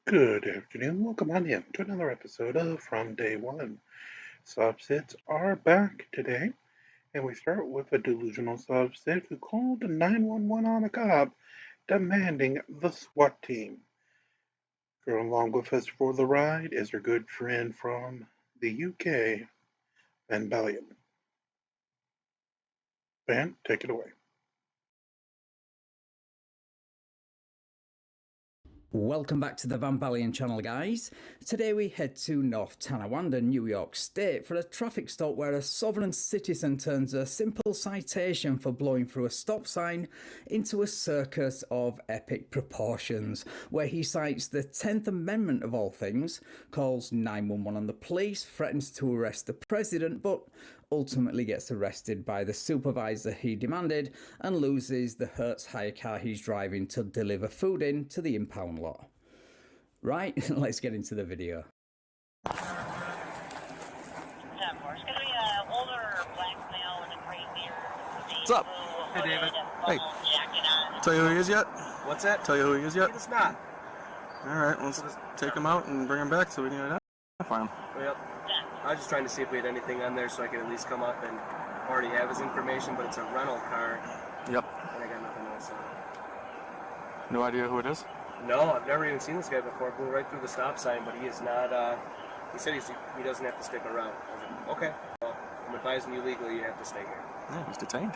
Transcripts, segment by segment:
Good afternoon. Welcome on in to another episode of From Day One. Subsets are back today, and we start with a delusional subset who called 911 on a cop demanding the SWAT team. Going along with us for the ride is our good friend from the UK, Ben Bellion. Ben, take it away. Welcome back to the Van Balian channel, guys. Today we head to North Tonawanda, New York State for a traffic stop where a sovereign citizen turns a simple citation for blowing through a stop sign into a circus of epic proportions, where he cites the 10th Amendment of all things, calls 911 on the police, threatens to arrest the president, but ultimately gets arrested by the supervisor he demanded and loses the Hertz hire car he's driving to deliver food in to the impound lot. Right, let's get into the video. It's gonna be an older black male with a gray beard. What's up? Hey, David. Hey. Jacket on. Tell you who he is yet? What's that? Tell you who he is yet? It's not. Alright, let's take him out and bring him back so we can identify him. Yep. I was just trying to see if we had anything on there so I could at least come up and already have his information, but it's a rental car. Yep. And I got nothing else on it. No idea who it is? No, I've never even seen this guy before. Blew right through the stop sign, but he is not, he said he doesn't have to stick around. I was like, okay. Well, I'm advising you legally, you have to stay here. Yeah, he's detained.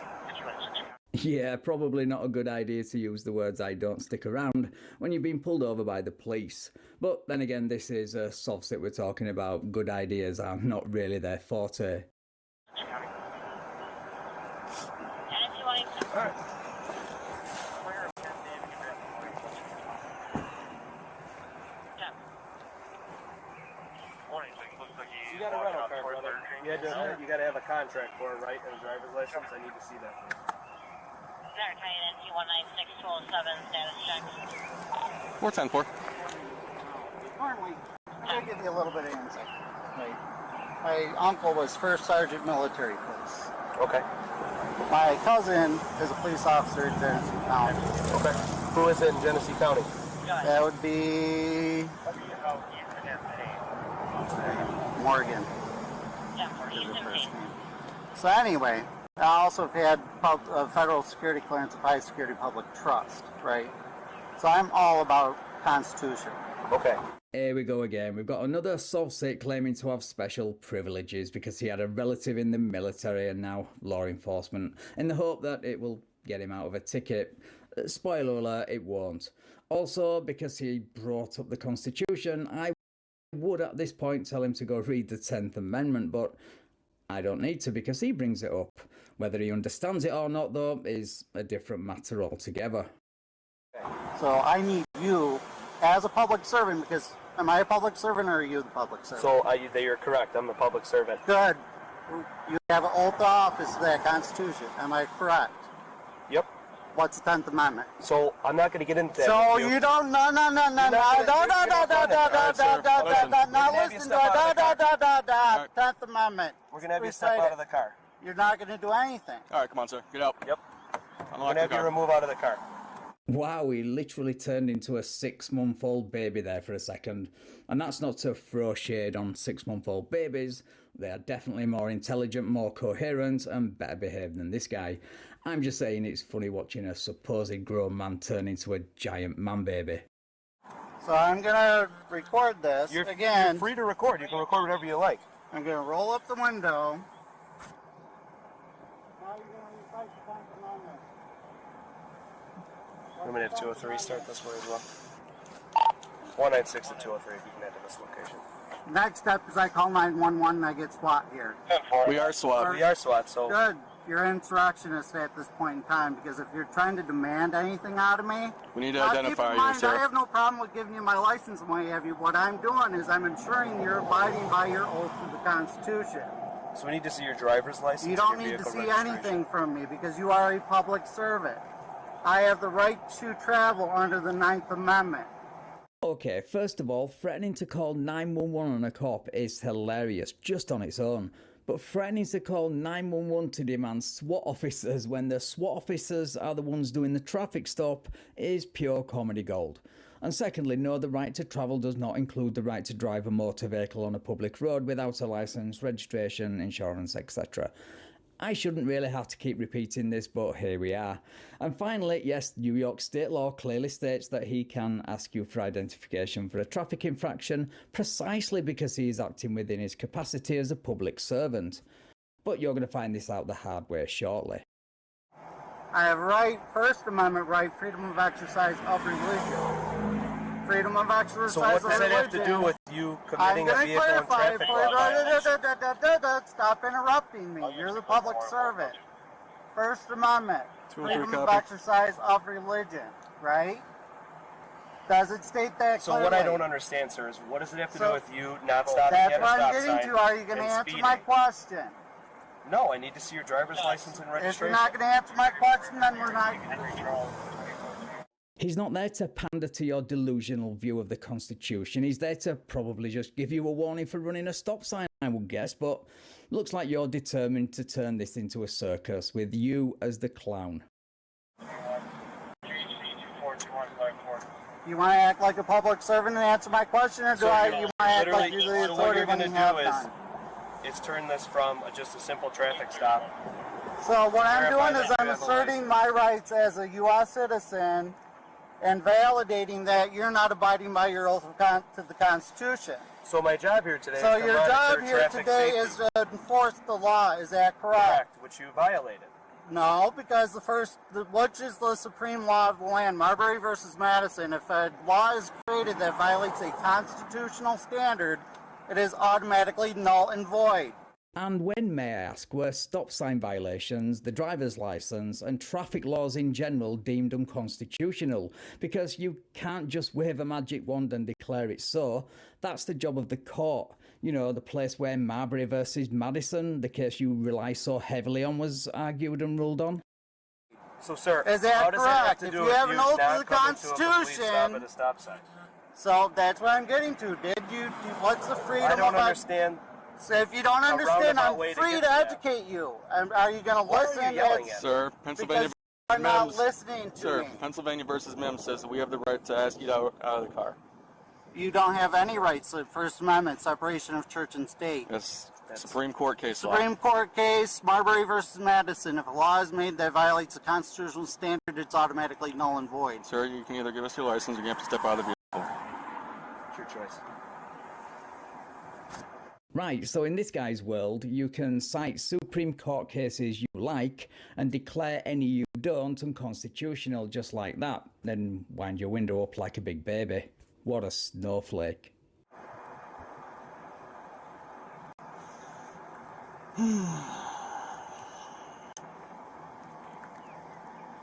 Yeah, probably not a good idea to use the words "I don't stick around" when you've been pulled over by the police. But then again, this is a soft we're talking about. Good ideas are not really their forte. Alright. You got a rental car, brother. You got to have a contract for it, right? And a driver's license. I need to see that. Status check. 4104. Normally, I'm going to give you a little bit of insight. Right. My uncle was first sergeant military police. Okay. My cousin is a police officer in Genesee County. Okay. Who is it in Genesee County? That would be Morgan. Is her first name. So anyway, I also have had federal security clearance of high security public trust, right? So I'm all about Constitution. Okay. Here we go again. We've got another soft claiming to have special privileges because he had a relative in the military and now law enforcement, in the hope that it will get him out of a ticket. Spoiler alert, it won't. Also, because he brought up the Constitution, I would at this point tell him to go read the 10th Amendment, but I don't need to because he brings it up. Whether he understands it or not, though, is a different matter altogether. So I need you as a public servant, because am I a public servant or are you the public servant? So you're correct. I'm the public servant. Good. You have an oath of office to that Constitution. Am I correct? Yep. What's the 10th Amendment? So I'm not going to get into that. So with you don't, no, listen to 10th Amendment. We're going to have you step out of the car. You're not going to do anything. Alright, come on, sir. Get out. Yep. Unlock We're going to the have you car. remove out of the car. Wow, he literally turned into a 6-month-old baby there for a second. And that's not to throw shade on 6-month-old babies. They are definitely more intelligent, more coherent, and better behaved than this guy. I'm just saying it's funny watching a supposed grown man turn into a giant man baby. So I'm going to record this again. You're free to record. You can record whatever you like. I'm going to roll up the window. Now you're going to recite the 10th Amendment. I'm going to have 203 start this way as well. 196 to 203 if you can head to this location. Next step is I call 911 and I get SWAT here. We are SWAT. We are SWAT, so... Good. You're an insurrectionist at this point in time, because if you're trying to demand anything out of me, We need to keep identify in you, mind, sir. I have no problem with giving you my license when I have you. What I'm doing is I'm ensuring you're abiding by your oath to the Constitution. So we need to see your driver's license. You don't your need to vehicle see registration. anything from me because you are a public servant. I have the right to travel under the 9th Amendment. Okay, first of all, threatening to call 911 on a cop is hilarious just on its own. But threatening to call 911 to demand SWAT officers when the SWAT officers are the ones doing the traffic stop is pure comedy gold. And secondly, no, the right to travel does not include the right to drive a motor vehicle on a public road without a licence, registration, insurance, etc. I shouldn't really have to keep repeating this, but here we are. And finally, yes, New York state law clearly states that he can ask you for identification for a traffic infraction precisely because he is acting within his capacity as a public servant. But you're going to find this out the hard way shortly. I have right, First Amendment right, freedom of exercise of religion. Freedom of exercise So what of does that religion. have to do with you I'm committing a going to vehicle and clarify traffic for law violation? Stop interrupting me. You're the public servant. First Amendment, freedom of exercise of religion, right? Does it state that So clearly? what I don't understand, sir, is what does it have to do So with you not stopping That's at a what stop I'm getting sign to. Are you going to and answer speeding? my question? No, I need to see your driver's license and If you're registration. not going to answer my question, then we're not. He's not there to pander to your delusional view of the Constitution. He's there to probably just give you a warning for running a stop sign, I would guess. But looks like you're determined to turn this into a circus with you as the clown. You want to act like a public servant and answer my question, or do So you want to act like you're the so what authority you're when going to you have do none? is turn this from just a simple traffic stop. So what I'm Verify doing is that I'm you have a asserting my rights as a U.S. citizen and validating that you're not abiding by your oath to the Constitution. So my job here today So is to your monitor job here traffic today safety. is to enforce the law. Is that correct? Correct, which you violated. No, because which is the supreme law of the land, Marbury versus Madison. If a law is created that violates a constitutional standard, it is automatically null and void. And when, may I ask, were stop sign violations, the driver's license, and traffic laws in general deemed unconstitutional? Because you can't just wave a magic wand and declare it so. That's the job of the court. You know, the place where Marbury versus Madison, the case you rely so heavily on, was argued and ruled on. So, sir, Is that how does that have correct? to If do you with have you an oath to not the coming to a complete Constitution- stop at a stop sign? So that's what I'm getting to. What's the freedom I don't of understand. So if you don't a understand, roundabout I'm way to free get to to that. educate you. Are you going to Why are listen? you yelling at me? Sir, Pennsylvania Because you're not Mims. listening to Sir, me. Pennsylvania versus Mims says that we have the right to ask you out of the car. You don't have any rights to First Amendment, separation of church and state. That's Supreme Court case law. Supreme Court case, Marbury versus Madison. If a law is made that violates the constitutional standard, it's automatically null and void. Sir, you can either give us your license or you have to step out of the vehicle. It's your choice. Right, so in this guy's world, you can cite Supreme Court cases you like and declare any you don't unconstitutional just like that. Then wind your window up like a big baby. What a snowflake.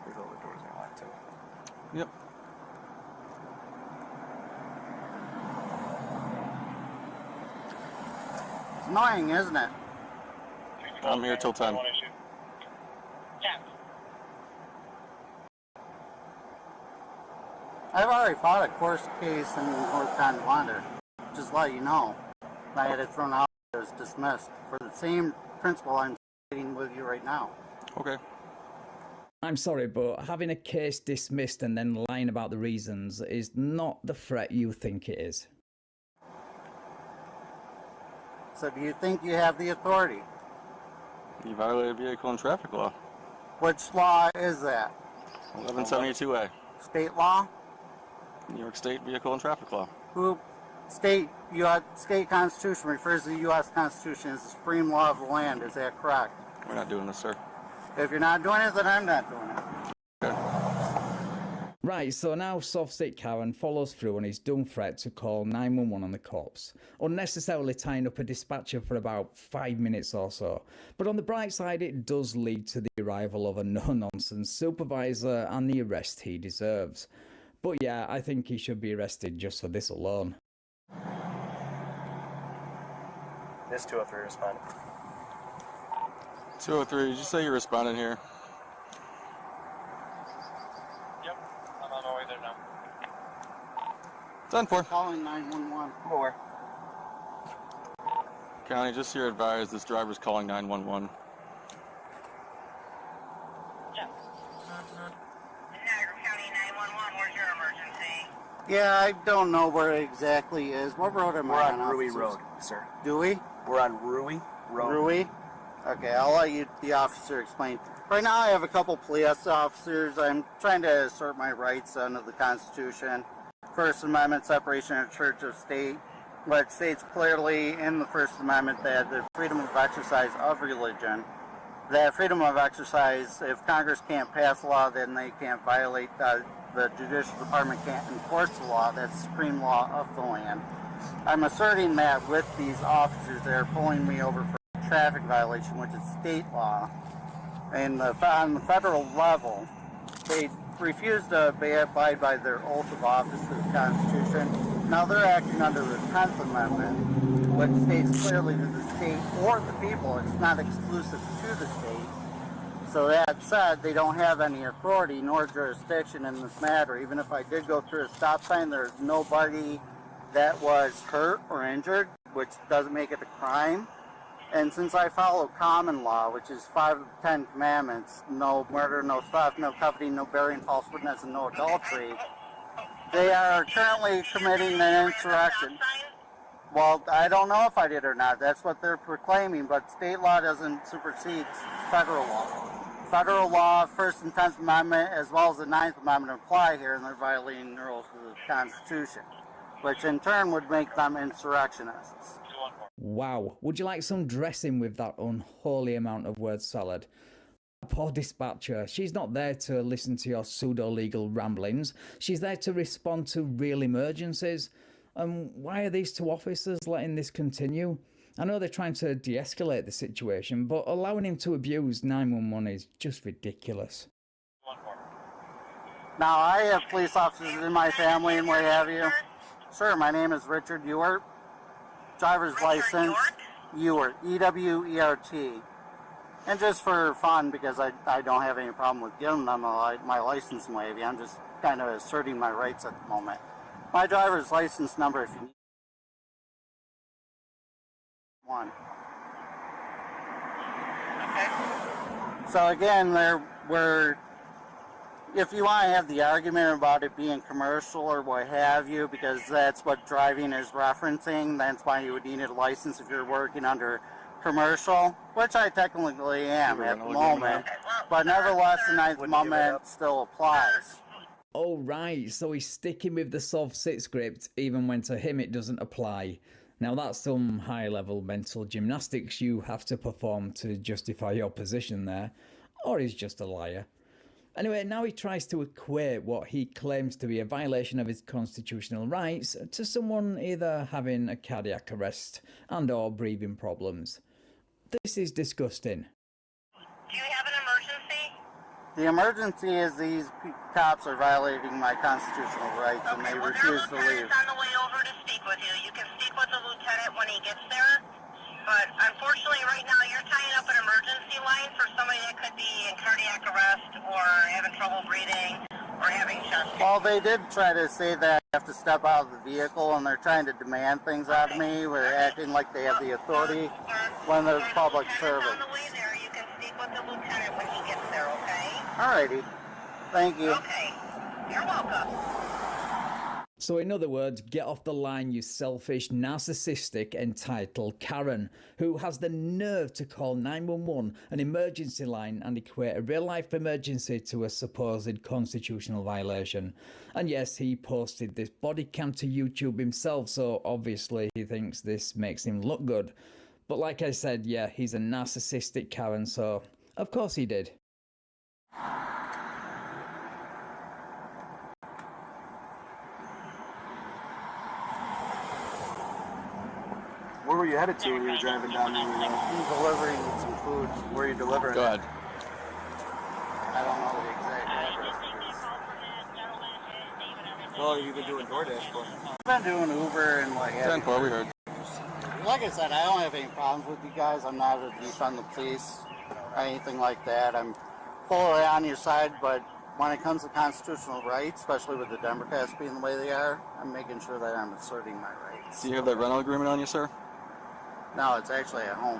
There's all the doors are locked too. Yep. It's annoying, isn't it? I'm here till 10. I've already fought a court case in North Carolina. Just let you know. I had it thrown out. It was dismissed for the same principle I'm stating with you right now. Okay. I'm sorry, but having a case dismissed and then lying about the reasons is not the threat you think it is. So do you think you have the authority? You violated vehicle and traffic law. Which law is that? 1172A. State law? New York State vehicle and traffic law. Who state Constitution refers to the U.S. Constitution as the supreme law of the land. Is that correct? We're not doing this, sir. If you're not doing it, then I'm not doing it. Okay. Right, so now Soft Stick Karen follows through on his dumb threat to call 911 on the cops, unnecessarily tying up a dispatcher for about 5 minutes or so. But on the bright side, it does lead to the arrival of a no-nonsense supervisor and the arrest he deserves. But yeah, I think he should be arrested just for this alone. This 203 responded. 203, did you say you're responding here? Yep, I'm on my way there now. 10-4. Calling 911. I'm aware. County, just so you're advised, this driver's calling 911. Niagara County 911, where's your emergency? Yeah, I don't know where it exactly is. What road am We're I on on? Rui officers? Road, sir. Dewey? We're on Rui Road. Rui? Okay, I'll let you, the officer, explain. Right now I have a couple police officers. I'm trying to assert my rights under the Constitution. First Amendment, separation of church of state, which states clearly in the First Amendment that the freedom of exercise of religion, that freedom of exercise, if Congress can't pass a law, then they can't violate, the Judicial Department can't enforce the law. That's the supreme law of the land. I'm asserting that with these officers. They're pulling me over for a traffic violation, which is state law. And on the federal level, they refuse to abide by their oath of office to the Constitution. Now they're acting under the 10th Amendment, which states clearly to the state or the people. It's not exclusive to the state. So that said, they don't have any authority nor jurisdiction in this matter. Even if I did go through a stop sign, there's nobody that was hurt or injured, which doesn't make it a crime. And since I follow common law, which is 5 of the 10 commandments, no murder, no theft, no coveting, no bearing false witness, and no adultery, they are currently committing an insurrection. Well, I don't know if I did or not. That's what they're proclaiming, but state law doesn't supersede federal law. Federal law, First and 10th Amendment, as well as the 9th Amendment apply here, and they're violating the rules of the Constitution, which in turn would make them insurrectionists. Wow, would you like some dressing with that unholy amount of word salad? Poor dispatcher, she's not there to listen to your pseudo-legal ramblings, she's there to respond to real emergencies. Why are these two officers letting this continue? I know they're trying to de-escalate the situation, but allowing him to abuse 911 is just ridiculous. Now, I have police officers in my family and what have you. Sure, my name is Richard Ewert. Driver's license, Ewert, E-W-E-R-T. And just for fun, because I don't have any problem with giving them my license and what have you, I'm just kind of asserting my rights at the moment. My driver's license number, if you need one. Okay. So again, if you want to have the argument about it being commercial or what have you, because that's what driving is referencing, that's why you would need a license if you're working under commercial, which I technically am at the moment, but nevertheless the 9th Amendment still applies. Oh right, so he's sticking with the SOV-sit script even when to him it doesn't apply. Now that's some high-level mental gymnastics you have to perform to justify your position there, or he's just a liar. Anyway, now he tries to equate what he claims to be a violation of his constitutional rights to someone either having a cardiac arrest and or breathing problems. This is disgusting. Do you have an emergency? The emergency is these cops are violating my constitutional rights and they refuse to leave. Their lieutenant's on the way over to speak with you. You can speak with the lieutenant when he gets there. But unfortunately, right now, you're tying up an emergency line for somebody that could be in cardiac arrest or having trouble breathing or having chest pain. Well, they did try to say that I have to step out of the vehicle and they're trying to demand things out of me. They're acting like they have the authority when they're public servants. On the way there, you can speak with the lieutenant when he gets there, okay? Alrighty. Thank you. Okay. You're welcome. So in other words, get off the line, you selfish, narcissistic, entitled Karen, who has the nerve to call 911 an emergency line and equate a real-life emergency to a supposed constitutional violation. And yes, he posted this body cam to YouTube himself, so obviously he thinks this makes him look good. But like I said, yeah, he's a narcissistic Karen, so of course he did. Where were you headed to when you were driving down there? I'm delivering some food. Where are you delivering? Go ahead. I don't know the exact address. How long have you been doing DoorDash for? I've been doing Uber and what have you. 10-4, we heard. Like I said, I don't have any problems with you guys. I'm not a defund the police or anything like that. I'm fully on your side, but when it comes to constitutional rights, especially with the Democrats being the way they are, I'm making sure that I'm asserting my rights. Do you have that rental agreement on you, sir? No, it's actually at home.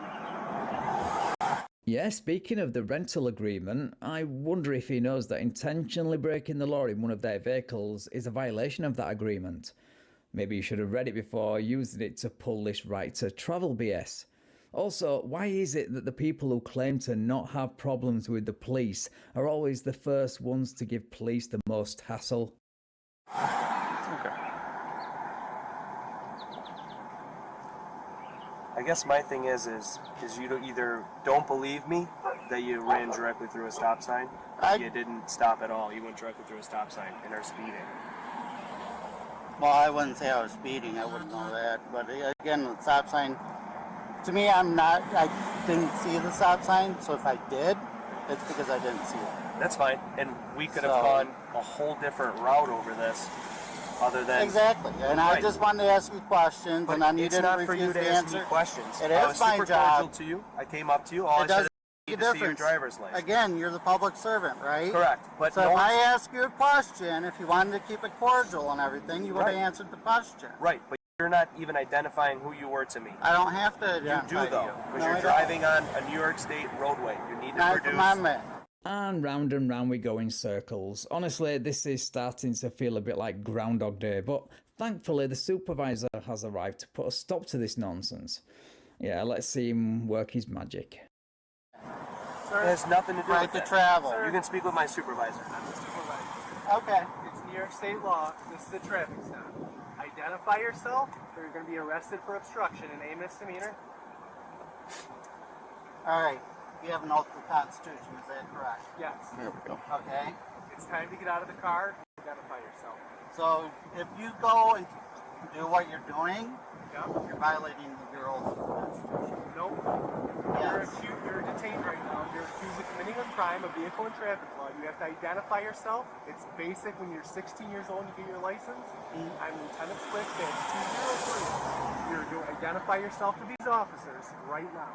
Yeah, speaking of the rental agreement, I wonder if he knows that intentionally breaking the law in one of their vehicles is a violation of that agreement. Maybe you should have read it before using it to pull this right to travel BS. Also, why is it that the people who claim to not have problems with the police are always the first ones to give police the most hassle? Okay. I guess my thing is you either don't believe me that you ran directly through a stop sign, or you didn't stop at all. You went directly through a stop sign and are speeding. Well, I wouldn't say I was speeding. I wouldn't know that. But again, the stop sign, to me, I didn't see the stop sign. So if I did, it's because I didn't see it. That's fine. And we could have gone a whole different route over this other than... Exactly. And I just wanted to ask you questions, and then you didn't refuse to answer. Questions. It I is was my super job. cordial to you. I came up to you. All I said is you need to see your driver's license. Again, you're the public servant, right? Correct. But so if I ask you a question, if you wanted to keep it cordial and everything, you would have answered the question. Right, but you're not even identifying who you were to me. I don't have to identify you do, though, because you're driving on a New York State roadway. You need to produce... And round we go in circles. Honestly, this is starting to feel a bit like Groundhog Day, but thankfully the supervisor has arrived to put a stop to this nonsense. Yeah, let's see him work his magic. Sir, it has nothing to do with to travel. Sir, you can speak with my supervisor. I'm the supervisor. Okay. It's New York State law. This is a traffic stop. Identify yourself, or you're going to be arrested for obstruction and a misdemeanor. All right. You have an oath to the Constitution, is that correct? Yes. There we go. Okay. It's time to get out of the car and identify yourself. So if you go and do what you're doing, Yep. you're violating your oath to the Constitution. Nope. Yes. You're detained right now. You're accused of committing a crime, a vehicle and traffic law. You have to identify yourself. It's basic when you're 16 years old and you get your license. I'm Lieutenant Swift at 203. You're to identify yourself to these officers right now.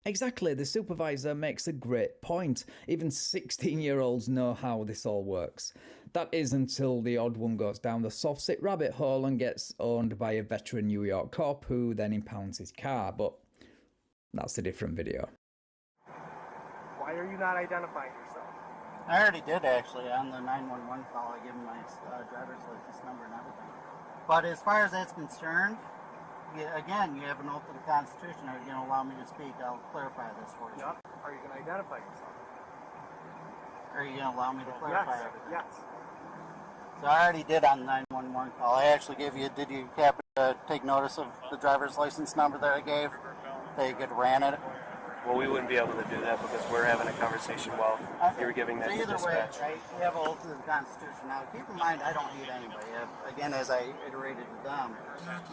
Exactly, the supervisor makes a great point. Even 16-year-olds know how this all works. That is until the odd one goes down the soft-sit rabbit hole and gets owned by a veteran New York cop who then impounds his car, but that's a different video. Why are you not identifying yourself? I already did, actually, on the 911 call. I gave him my driver's license number and everything. But as far as that's concerned, again, you have an oath to the Constitution. Are you going to allow me to speak? I'll clarify this for you. Yep. Are you going to identify yourself? Are you going to allow me to clarify everything? Yes. So I already did on the 911 call. I actually gave you, did you happen to take notice of the driver's license number that I gave? That you could ran it? Well, we wouldn't be able to do that because we're having a conversation while you were giving that so to either dispatch. way, right, you have an oath to the Constitution. Now, keep in mind, I don't hate anybody. Again, as I iterated with them,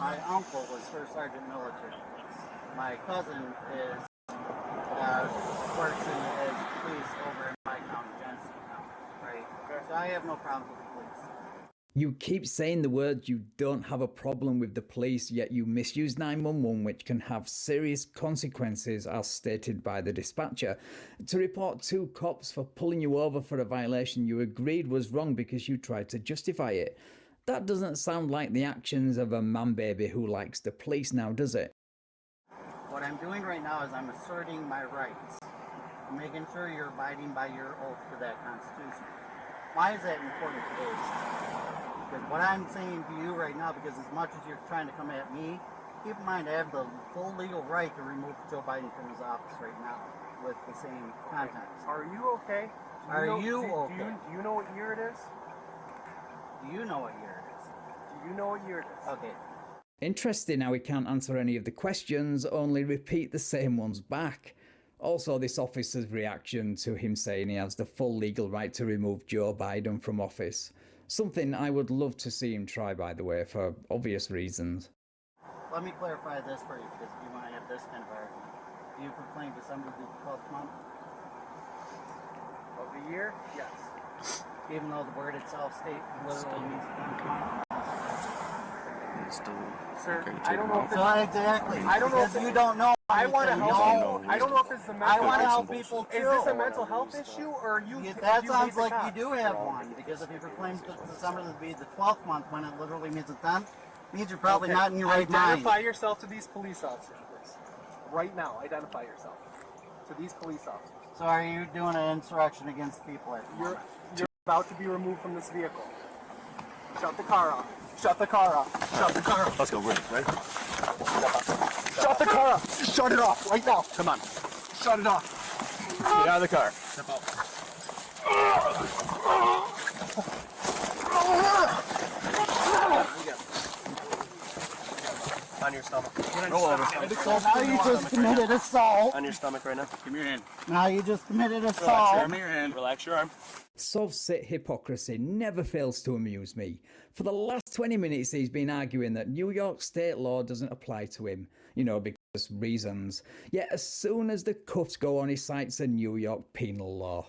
my uncle was first sergeant military police. My cousin is works as police over in my county, Genesee County, right? So I have no problems with the police. You keep saying the words you don't have a problem with the police, yet you misuse 911, which can have serious consequences as stated by the dispatcher. To report 2 cops for pulling you over for a violation you agreed was wrong because you tried to justify it. That doesn't sound like the actions of a man-baby who likes the police now, does it? What I'm doing right now is I'm asserting my rights. I'm making sure you're abiding by your oath to that Constitution. Why is that important today? Because what I'm saying to you right now, because as much as you're trying to come at me, keep in mind I have the full legal right to remove Joe Biden from his office right now with the same context. Are you okay? Okay? Do you know what year it is? Do you know what year it is? Do you know what year it is? Okay. Interesting how he can't answer any of the questions, only repeat the same ones back. Also, this officer's reaction to him saying he has the full legal right to remove Joe Biden from office. Something I would love to see him try, by the way, for obvious reasons. Let me clarify this for you, because if you want to have this kind of argument. You proclaimed December to be the 12th month? Of the year? Yes. Even though the word itself literally means 10th month? Sir, I don't know if this... Exactly. I don't know if you don't know. I want to help you. I don't know if this is a mental... I want to help people too. Is this a mental health issue, or are you... That sounds like you do have one, because if you proclaim December to be the 12th month when it literally means the 10th, means you're probably not in your right mind. Identify yourself to these police officers, please. Right now, identify yourself. to these police officers. So are you doing an insurrection against people at the moment? You're about to be removed from this vehicle. Shut the car off. Shut the car off. Shut the car off. Let's go. Ready? Shut the car off. Shut it off right now. Come on. Shut it off. Get out of the car. Step out. On your stomach. Roll over. So now you just committed assault. On your stomach right now. Give me your hand. Now you just committed assault. Give me your hand. Relax your arm. Soft-sit hypocrisy never fails to amuse me. For the last 20 minutes he's been arguing that New York state law doesn't apply to him, because reasons. Yet as soon as the cuffs go on he cites a New York penal law.